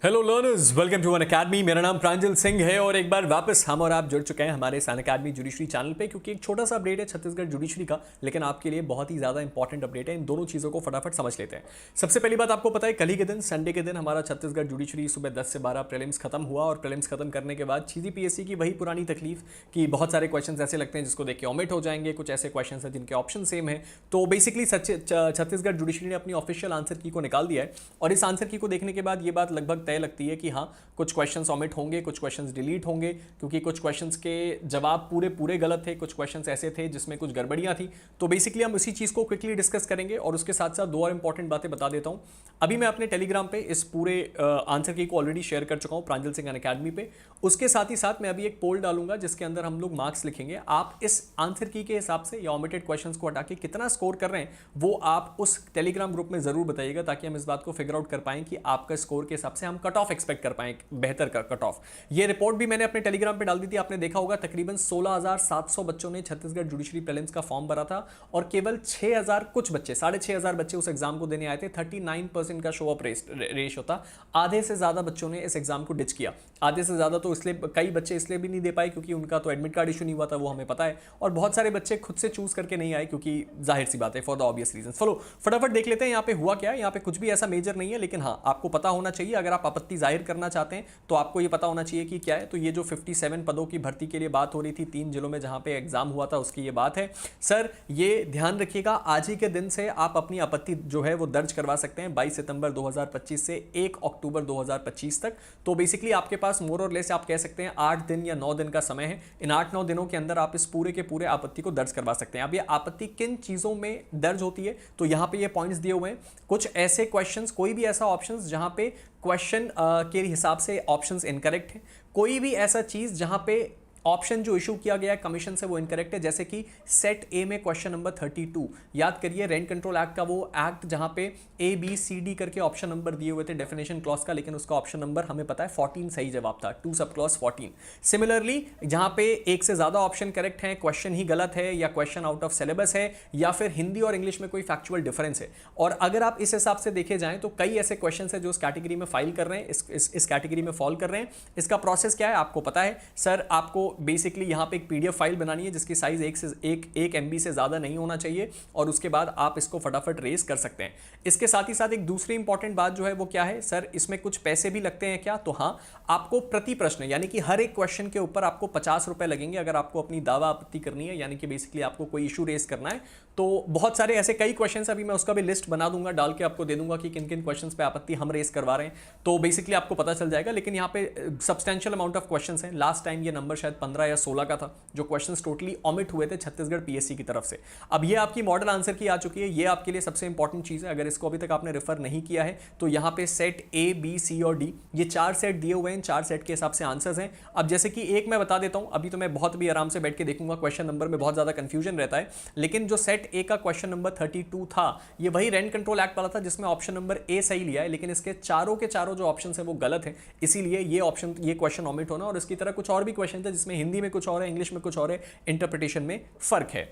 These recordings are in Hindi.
Hello learners, welcome to Unacademy. मेरा नाम प्रांजल सिंह है और एक बार वापस हम और आप जुड़ चुके हैं हमारे सन अकेडमी जुडिशरी चैनल पे, क्योंकि एक छोटा सा अपडेट है छत्तीसगढ़ जुडिशरी का, लेकिन आपके लिए बहुत ही ज़्यादा इंपॉर्टेंट अपडेट है। इन दोनों चीज़ों को फटाफट समझ लेते हैं। सबसे पहली बात, आपको पता है कल ही के दिन संडे के दिन हमारा छत्तीसगढ़ जुडिशरी सुबह 10 से 12 प्रीलिम्स खत्म हुआ और प्रीलिम्स खत्म करने के बाद सीधी पीएससी की वही पुरानी तकलीफ कि बहुत सारे क्वेश्चन ऐसे लगते हैं जिसको देख के ओमिट हो जाएंगे, कुछ ऐसे क्वेश्चन हैं जिनके ऑप्शन सेम है। तो बेसिकली छत्तीसगढ़ जुडिशरी ने अपनी ऑफिशियल आंसर की को निकाल दिया है और इस आंसर की को देखने के बाद ये बात लगभग तय लगती है कि हाँ, कुछ क्वेश्चंस ओमिट होंगे, कुछ क्वेश्चंस डिलीट होंगे, क्योंकि कुछ क्वेश्चंस के जवाब पूरे पूरे गलत थे, कुछ क्वेश्चंस ऐसे थे जिसमें कुछ गड़बड़ियां थी। तो बेसिकली हम इसी चीज को क्विकली डिस्कस करेंगे और उसके साथ साथ दो और इंपॉर्टेंट बातें बता देता हूं। अभी मैं अपने टेलीग्राम पे इस पूरे आंसर की को ऑलरेडी शेयर कर चुका हूं, प्रांजल सिंह अकेडमी पे। उसके साथ ही साथ मैं अभी एक पोल डालूंगा जिसके अंदर हम लोग मार्क्स लिखेंगे। आप इस आंसर की के हिसाब से या ओमिटेड क्वेश्चंस को हटा के कितना स्कोर कर रहे हैं वो आप उस टेलीग्राम ग्रुप में जरूर बताइएगा, ताकि हम इस बात को फिगर आउट कर पाएं कि आपका स्कोर के हिसाब से हम कट ऑफ एक्सपेक्ट कर पाएं, बेहतर कट ऑफ। ये रिपोर्ट भी मैंने अपने टेलीग्राम पे डाल दी थी, आपने देखा होगा। तकरीबन 16,700 बच्चों ने छत्तीसगढ़ जुडिशरी प्रीलिम्स का फॉर्म भरा था और केवल 6,000 कुछ बच्चे, 6,500 बच्चे उस एग्जाम को देने आए थे। 39% का शो ऑफ रेशियो था। आधे से ज्यादा बच्चों ने इस एग्जाम को डिच किया। आधे से ज्यादा तो इसलिए, कई बच्चे इसलिए भी नहीं दे पाए क्योंकि उनका तो एडमिट कार्ड इशू नहीं हुआ था, वो हमें पता है। और बहुत सारे बच्चे खुद से चूज करके नहीं आए, क्योंकि जाहिर सी बात है, फॉर द ऑब्वियस रीजन। चलो फटाफट देख लेते हैं यहाँ पे हुआ क्या है। यहाँ पे कुछ भी ऐसा मेजर नहीं है, लेकिन हाँ, आपको पता होना चाहिए। अगर आप आपत्ति जाहिर करना चाहते हैं तो आपको ये पता होना चाहिए कि क्या है। तो ये जो 57 पदों की भर्ती के लिए बात हो रही थी 3 जिलों में जहां पे एग्जाम हुआ था, उसकी ये बात है। सर ये ध्यान रखिएगा, आज ही के दिन से आप अपनी आपत्ति जो है वो दर्ज करवा सकते हैं, 22 सितंबर 2025 से 1 अक्टूबर 2025 तक। तो बेसिकली आपके पास मोर और लेस आप कह सकते हैं 8 दिन या 9 दिन का समय है। इन 8-9 दिनों के अंदर आप इस पूरे के पूरे आपत्ति को दर्ज करवा सकते हैं। अब ये आपत्ति किन चीजों में दर्ज होती है, तो यहां पे ये पॉइंट्स दिए हुए हैं। कुछ ऐसे क्वेश्चंस, कोई भी ऐसा ऑप्शंस जहां पे क्वेश्चन के हिसाब से ऑप्शंस इनकरेक्ट है, कोई भी ऐसा चीज जहां पे ऑप्शन जो इशू किया गया है कमीशन से वो इनकरेक्ट है, जैसे कि सेट ए में क्वेश्चन नंबर 32, याद करिए रेंट कंट्रोल एक्ट का वो एक्ट जहां पे ए बी सी डी करके ऑप्शन नंबर दिए हुए थे डेफिनेशन क्लॉज का, लेकिन उसका ऑप्शन नंबर हमें पता है 14 सही जवाब था, 2 सब क्लॉज 14। सिमिलरली जहां पे एक से ज्यादा ऑप्शन करेक्ट है, क्वेश्चन ही गलत है या क्वेश्चन आउट ऑफ सिलेबस है या फिर हिंदी और इंग्लिश में कोई फैक्चुअल डिफरेंस है, और अगर आप इस हिसाब से देखे जाएं तो कई ऐसे क्वेश्चन है जो इस कैटेगरी में फाइल कर रहे हैं, इस कैटेगरी में फॉल कर रहे हैं। इसका प्रोसेस क्या है आपको पता है सर। आपको बेसिकली यहां पे एक पीडीएफ फाइल बनानी है जिसकी साइज एक एमबी से ज्यादा नहीं होना चाहिए, और उसके बाद आप इसको फटाफट रेस कर सकते हैं। इसके साथ ही साथ एक दूसरी इंपॉर्टेंट बात जो है वो क्या है, सर इसमें कुछ पैसे भी लगते हैं क्या? तो हाँ, आपको प्रति प्रश्न यानी कि हर एक क्वेश्चन के ऊपर आपको 50 रुपए लगेंगे अगर आपको अपनी दावा आपत्ति करनी है, यानी कि बेसिकली आपको कोई इशू रेस करना है। तो बहुत सारे ऐसे कई क्वेश्चन, अभी मैं उसका भी लिस्ट बना दूंगा, डाल के आपको दे दूंगा कि किन किन क्वेश्चन पे आपत्ति हम रेस करवा रहे हैं, तो बेसिकली आपको पता चल जाएगा। लेकिन यहाँ पे सब्सटेंशियल अमाउंट ऑफ क्वेश्चन है। लास्ट टाइम ये नंबर शायद 15 या 16 का था जो क्वेश्चंस टोटली ऑमिट हुए थे छत्तीसगढ़ पीएससी की तरफ से। अब ये आपकी मॉडल आंसर की आ चुकी है, ये आपके लिए सबसे इंपॉर्टेंट चीज है। अगर इसको अभी तक आपने रेफर नहीं किया है तो यहाँ पे सेट ए बी सी और डी, ये 4 सेट दिए हुए हैं, 4 सेट के हिसाब से आंसर्स हैं। अब जैसे कि एक मैं बता देता हूं, अभी तो मैं बहुत भी आराम से बैठ के देखूंगा, क्वेश्चन नंबर में बहुत ज्यादा कंफ्यूजन रहता है, लेकिन जो सेट ए का क्वेश्चन नंबर 32 था, ये वही रेंट कंट्रोल एक्ट वाला था जिसमें ऑप्शन नंबर ए सही लिया है, लेकिन इसके चारों के चारों जो ऑप्शन है वो गलत है, इसीलिए ये क्वेश्चन ऑमिट होना। और इसकी तरह कुछ और भी क्वेश्चन थे जिसमें हिंदी में कुछ और है, इंग्लिश में कुछ और है, इंटरप्रिटेशन में फर्क है।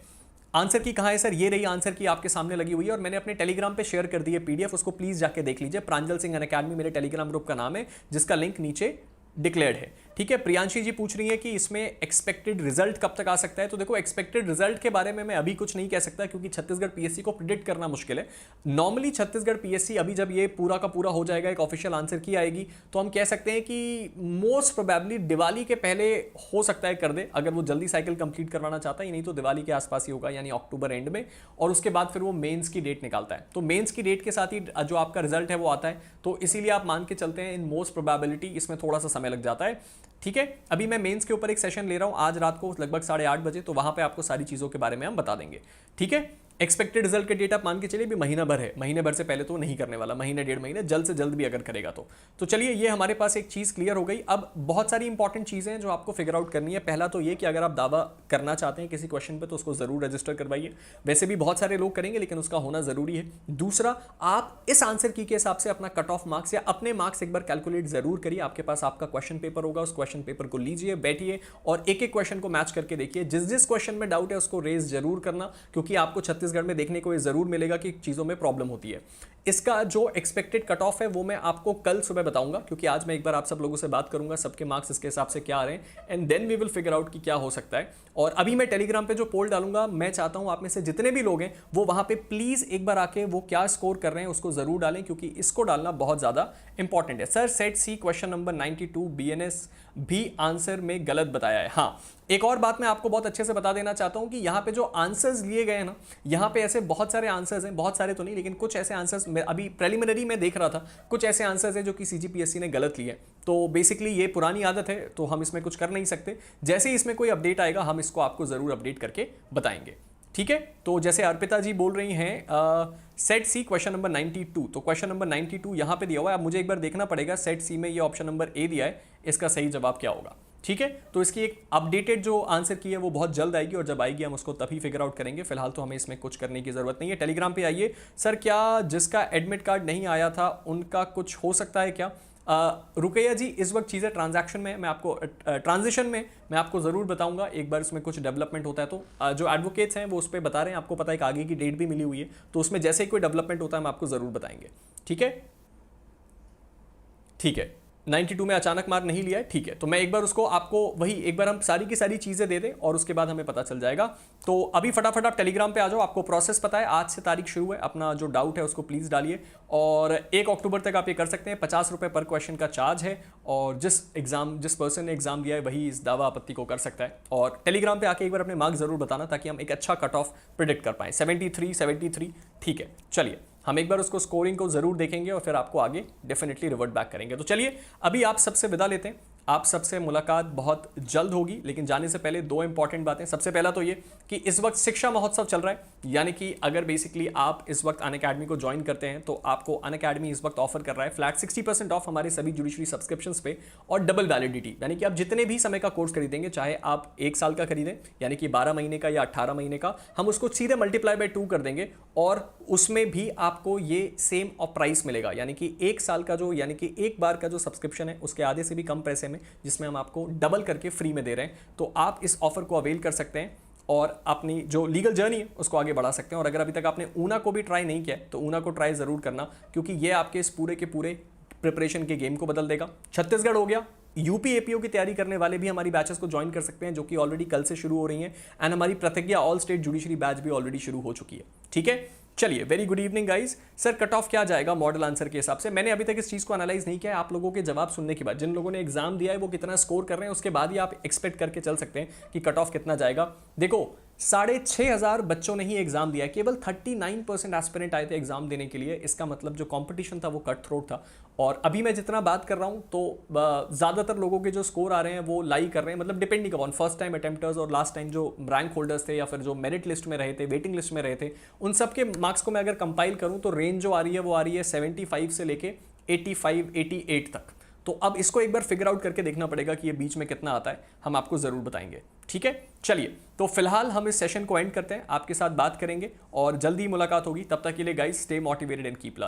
आंसर की कहां है सर? ये रही आंसर की आपके सामने लगी हुई है और मैंने अपने टेलीग्राम पे शेयर कर दी है पीडीएफ, उसको प्लीज जाके देख लीजिए। प्रांजल सिंह अकेडमी मेरे टेलीग्राम ग्रुप का नाम है, जिसका लिंक नीचे डिक्लेयर्ड है। ठीक है, प्रियांशी जी पूछ रही है कि इसमें एक्सपेक्टेड रिजल्ट कब तक आ सकता है। तो देखो, एक्सपेक्टेड रिजल्ट के बारे में मैं अभी कुछ नहीं कह सकता क्योंकि छत्तीसगढ़ पीएससी को प्रिडिक्ट करना मुश्किल है। नॉर्मली छत्तीसगढ़ पीएससी अभी जब ये पूरा का पूरा हो जाएगा, एक ऑफिशियल आंसर की आएगी, तो हम कह सकते हैं कि मोस्ट प्रोबेबली दिवाली के पहले हो सकता है कर दे, अगर वो जल्दी साइकिल कंप्लीट करवाना चाहता है। नहीं तो दिवाली के आसपास ही होगा, यानी अक्टूबर एंड में, और उसके बाद फिर वो मेंस की डेट निकालता है। तो मेंस की डेट के साथ ही जो आपका रिजल्ट है वो आता है, तो इसीलिए आप मान के चलते हैं इन मोस्ट प्रोबेबिलिटी इसमें थोड़ा सा समय लग जाता है। ठीक है, अभी मैं मेंस के ऊपर एक सेशन ले रहा हूं आज रात को लगभग 8:30 बजे, तो वहां पे आपको सारी चीजों के बारे में हम बता देंगे। ठीक है, एक्सपेक्टेड रिजल्ट के डेट आप मान के चलिए भी महीना भर है, महीने भर से पहले तो नहीं करने वाला, महीने 1.5 महीने, जल्द से जल्द भी अगर करेगा तो चलिए, ये हमारे पास एक चीज क्लियर हो गई। अब बहुत सारी इंपॉर्टेंट चीजें हैं जो आपको फिगर आउट करनी है। पहला तो ये कि अगर आप दावा करना चाहते हैं किसी क्वेश्चन पे तो उसको जरूर रजिस्टर करवाइए, वैसे भी बहुत सारे लोग करेंगे लेकिन उसका होना जरूरी है। दूसरा, आप इस आंसर की के हिसाब से अपना कट ऑफ मार्क्स या अपने मार्क्स एक बार कैलकुलेट जरूर करिए। आपके पास आपका क्वेश्चन पेपर होगा, उस क्वेश्चन पेपर को लीजिए, बैठिए और एक एक क्वेश्चन को मैच करके देखिए। जिस जिस क्वेश्चन में डाउट है उसको रेज जरूर करना, क्योंकि आपको छत्तीसगढ़ छत्तीसगढ़ में देखने को ये ज़रूर मिलेगा कि चीज़ों में प्रॉब्लम होती है। इसका जो एक्सपेक्टेड कट ऑफ है वो मैं आपको कल सुबह बताऊंगा, क्योंकि आज मैं एक बार आप सब लोगों से बात करूंगा, सबके मार्क्स इसके हिसाब से क्या आ रहे हैं, and then we will figure out कि क्या हो सकता है। और अभी मैं टेलीग्राम पे जो पोल डालूंगा, मैं चाहता हूं आप में से जितने भी लोग हैं वो वहां पे प्लीज़ एक बार आके वो क्या स्कोर कर रहे हैं उसको ज़रूर डालें, क्योंकि इसको डालना बहुत ज़्यादा इंपॉर्टेंट है। सर सेट सी क्वेश्चन नंबर 92 BNS भी आंसर में गलत बताया है। हाँ, एक और बात मैं आपको बहुत अच्छे से बता देना चाहता हूं कि यहाँ पे जो आंसर्स लिए गए हैं ना, यहाँ पे ऐसे बहुत सारे आंसर्स हैं, बहुत सारे तो नहीं लेकिन कुछ ऐसे आंसर्स अभी प्रेलिमिनरी में देख रहा था, कुछ ऐसे आंसर्स हैं जो कि CGPSC ने गलत लिए। तो बेसिकली ये पुरानी आदत है, तो हम इसमें कुछ कर नहीं सकते। जैसे ही इसमें कोई अपडेट आएगा हम इसको आपको ज़रूर अपडेट करके बताएंगे, ठीक है। तो जैसे अर्पिता जी बोल रही हैं सेट सी क्वेश्चन नंबर 92, तो क्वेश्चन नंबर 92 यहाँ पे दिया हुआ है। अब मुझे एक बार देखना पड़ेगा सेट सी में ये ऑप्शन नंबर ए दिया है, इसका सही जवाब क्या होगा, ठीक है। तो इसकी एक अपडेटेड जो आंसर की है वो बहुत जल्द आएगी, और जब आएगी हम उसको तभी फिगर आउट करेंगे। फिलहाल तो हमें इसमें कुछ करने की जरूरत नहीं है। टेलीग्राम पे आइए। सर क्या जिसका एडमिट कार्ड नहीं आया था उनका कुछ हो सकता है क्या? रुकैया जी, इस वक्त चीज़ें ट्रांजैक्शन में, मैं आपको ट्रांजिशन में मैं आपको ज़रूर बताऊंगा एक बार इसमें कुछ डेवलपमेंट होता है तो। जो एडवोकेट्स हैं वो उस पर बता रहे हैं, आपको पता है कि आगे की डेट भी मिली हुई है, तो उसमें जैसे ही कोई डेवलपमेंट होता है हम आपको ज़रूर बताएंगे, ठीक है। ठीक है, 92 में अचानक मार नहीं लिया है, ठीक है। तो मैं एक बार उसको आपको वही एक बार हम सारी की सारी चीज़ें दे दें और उसके बाद हमें पता चल जाएगा। तो अभी फटाफट आप टेलीग्राम पे आ जाओ, आपको प्रोसेस पता है, आज से तारीख शुरू है। अपना जो डाउट है उसको प्लीज़ डालिए, और 1 अक्टूबर तक आप ये कर सकते हैं। 50 रुपये पर क्वेश्चन का चार्ज है, और जिस पर्सन ने एग्जाम दिया है वही इस दावा आपत्ति को कर सकता है। और टेलीग्राम पे आके एक बार अपने मार्क्स ज़रूर बताना, ताकि हम एक अच्छा कट ऑफ प्रिडिक्ट कर पाएँ। 73, ठीक है। चलिए हम एक बार उसको स्कोरिंग को जरूर देखेंगे और फिर आपको आगे डेफिनेटली रिवर्ट बैक करेंगे। तो चलिए अभी आप सबसे विदा लेते हैं। आप सबसे मुलाकात बहुत जल्द होगी, लेकिन जाने से पहले 2 इंपॉर्टेंट बातें। सबसे पहला तो ये कि इस वक्त शिक्षा महोत्सव चल रहा है, यानी कि अगर बेसिकली आप इस वक्त अनअकैडमी को ज्वाइन करते हैं तो आपको अनअकैडमी इस वक्त ऑफर कर रहा है फ्लैट 60% ऑफ हमारे सभी जुडिशरी सब्सक्रिप्शंस पे, और डबल वैलिडिटी, यानी कि आप जितने भी समय का कोर्स खरीदेंगे, चाहे आप 1 साल का खरीदें यानी कि 12 महीने का या 18 महीने का, हम उसको सीधे मल्टीप्लाई बाय 2 कर देंगे, और उसमें भी आपको ये सेम ऑफ प्राइस मिलेगा। यानी कि 1 साल का जो, यानी कि एक बार का जो सब्सक्रिप्शन है उसके आधे से भी कम पैसे में, जिसमें हम आपको डबल करके फ्री में दे रहे हैं। तो आप इस ऑफर को अवेल कर सकते हैं और अपनी जो लीगल जर्नी है उसको आगे बढ़ा सकते हैं। और अगर अभी तक आपने ऊना को भी ट्राई नहीं किया तो ऊना को ट्राई जरूर करना, क्योंकि ये आपके इस पूरे के पूरे प्रिपरेशन के गेम को बदल देगा। छत्तीसगढ़ हो गया, यूपी एपीओ की तैयारी करने वाले भी हमारी बैचेस को ज्वाइन कर सकते हैं, जो कि ऑलरेडी कल से शुरू हो रही हैं, एंड हमारी प्रतिज्ञा ऑल स्टेट जुडिशरी बैच भी ऑलरेडी शुरू हो चुकी है, ठीक है। चलिए, very good evening guys. Sir cut off क्या जाएगा मॉडल आंसर के हिसाब से? मैंने अभी तक इस चीज़ को एनालाइज नहीं किया है। आप लोगों के जवाब सुनने के बाद, जिन लोगों ने एग्जाम दिया है वो कितना स्कोर कर रहे हैं, उसके बाद ही आप एक्सपेक्ट करके चल सकते हैं कि कट ऑफ कितना जाएगा। देखो, 6,500 बच्चों ने ही एग्जाम दिया है, केवल 39% एस्पिरेंट आए थे एग्जाम देने के लिए। इसका मतलब जो कंपटीशन था वो कट थ्रोट था। और अभी मैं जितना बात कर रहा हूँ तो ज़्यादातर लोगों के जो स्कोर आ रहे हैं वो लाई कर रहे हैं, मतलब डिपेंडिंग अपॉन फर्स्ट टाइम अटेम्प्टर्स और लास्ट टाइम जो रैंक होल्डर्स थे या फिर जो मेरिट लिस्ट में रहे थे, वेटिंग लिस्ट में रहे थे, उन सब के मार्क्स को मैं अगर कंपाइल करूँ तो रेंज जो आ रही है वो आ रही है 75 से लेके 85, 88 तक। तो अब इसको एक बार फिगर आउट करके देखना पड़ेगा कि ये बीच में कितना आता है, हम आपको ज़रूर बताएंगे, ठीक है। चलिए, तो फिलहाल हम इस सेशन को एंड करते हैं, आपके साथ बात करेंगे और जल्दी मुलाकात होगी। तब तक के लिए guys, stay motivated and keep learning.